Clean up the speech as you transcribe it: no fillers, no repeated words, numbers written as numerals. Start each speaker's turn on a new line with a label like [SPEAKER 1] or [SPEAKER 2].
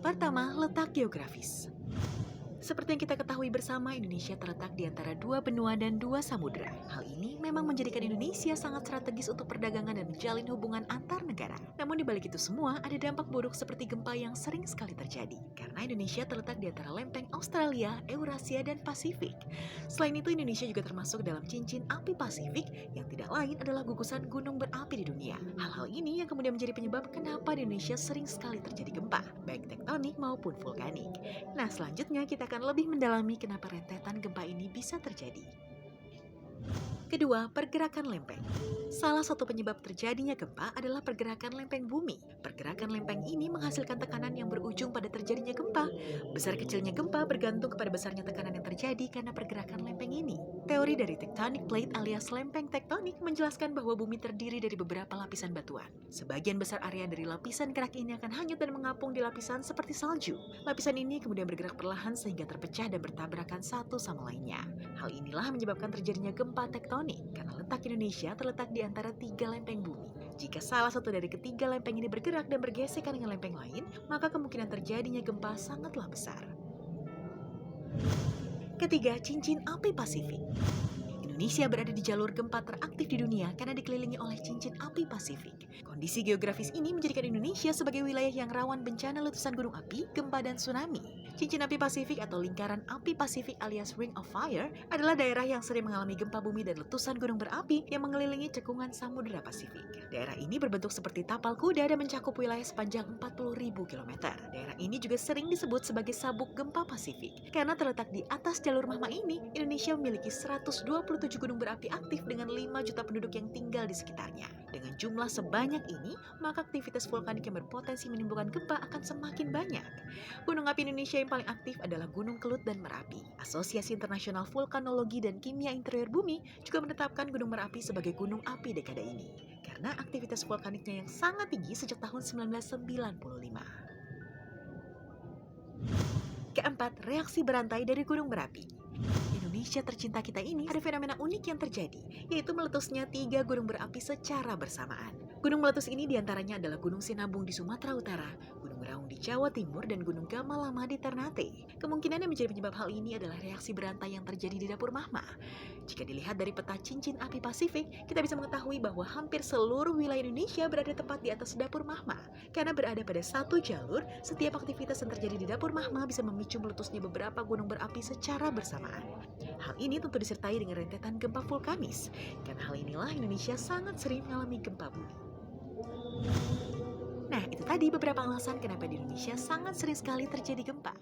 [SPEAKER 1] Pertama, letak geografis. Seperti yang kita ketahui bersama, Indonesia terletak di antara dua benua dan dua samudera. Hal ini memang menjadikan Indonesia sangat strategis untuk perdagangan dan menjalin hubungan antar negara. Namun di balik itu semua, ada dampak buruk seperti gempa yang sering sekali terjadi. Karena Indonesia terletak di antara lempeng Australia, Eurasia, dan Pasifik. Selain itu, Indonesia juga termasuk dalam cincin api Pasifik yang tidak lain adalah gugusan gunung berapi di dunia. Hal-hal ini yang kemudian menjadi penyebab kenapa di Indonesia sering sekali terjadi gempa, baik tektonik maupun vulkanik. Nah, selanjutnya kita akan lebih mendalami kenapa rentetan gempa ini bisa terjadi. Kedua, pergerakan lempeng. Salah satu penyebab terjadinya gempa adalah pergerakan lempeng bumi. Pergerakan lempeng ini menghasilkan tekanan yang berujung pada terjadinya gempa. Besar kecilnya gempa bergantung kepada besarnya tekanan yang terjadi karena pergerakan lempeng ini. Teori dari tectonic plate alias lempeng tektonik menjelaskan bahwa bumi terdiri dari beberapa lapisan batuan. Sebagian besar area dari lapisan kerak ini akan hanyut dan mengapung di lapisan seperti salju. Lapisan ini kemudian bergerak perlahan sehingga terpecah dan bertabrakan satu sama lainnya. Hal inilah menyebabkan terjadinya gempa tektonik karena letak Indonesia terletak di antara tiga lempeng bumi. Jika salah satu dari ketiga lempeng ini bergerak dan bergesekan dengan lempeng lain, maka kemungkinan terjadinya gempa sangatlah besar. Ketiga, cincin api Pasifik. Indonesia berada di jalur gempa teraktif di dunia karena dikelilingi oleh cincin api Pasifik. Kondisi geografis ini menjadikan Indonesia sebagai wilayah yang rawan bencana letusan gunung api, gempa, dan tsunami. Cincin api Pasifik atau lingkaran api Pasifik alias Ring of Fire adalah daerah yang sering mengalami gempa bumi dan letusan gunung berapi yang mengelilingi cekungan Samudra Pasifik. Daerah ini berbentuk seperti tapal kuda dan mencakup wilayah sepanjang 40.000 km. Daerah ini juga sering disebut sebagai sabuk gempa Pasifik. Karena terletak di atas jalur magma ini, Indonesia memiliki 127 gunung berapi aktif dengan 5 juta penduduk yang tinggal di sekitarnya. Dengan jumlah sebanyak ini, maka aktivitas vulkanik yang berpotensi menimbulkan gempa akan semakin banyak. Gunung api Indonesia yang paling aktif adalah Gunung Kelut dan Merapi. Asosiasi Internasional Vulkanologi dan Kimia Interior Bumi juga menetapkan Gunung Merapi sebagai gunung api dekade ini, karena aktivitas vulkaniknya yang sangat tinggi sejak tahun 1995. Keempat, reaksi berantai dari gunung berapi. Indonesia tercinta kita ini ada fenomena unik yang terjadi, yaitu meletusnya 3 gunung berapi secara bersamaan. Gunung meletus ini diantaranya adalah Gunung Sinabung di Sumatera Utara, Gunung Raung di Jawa Timur, dan Gunung Gamalama di Ternate. Kemungkinan yang menjadi penyebab hal ini adalah reaksi berantai yang terjadi di dapur magma. Jika dilihat dari peta cincin api Pasifik, kita bisa mengetahui bahwa hampir seluruh wilayah Indonesia berada tepat di atas dapur magma. Karena berada pada satu jalur, setiap aktivitas yang terjadi di dapur magma bisa memicu meletusnya beberapa gunung berapi secara bersamaan. Hal ini tentu disertai dengan rentetan gempa vulkanis. Karena hal inilah Indonesia sangat sering mengalami gempa bumi. Nah, itu tadi beberapa alasan kenapa di Indonesia sangat sering sekali terjadi gempa.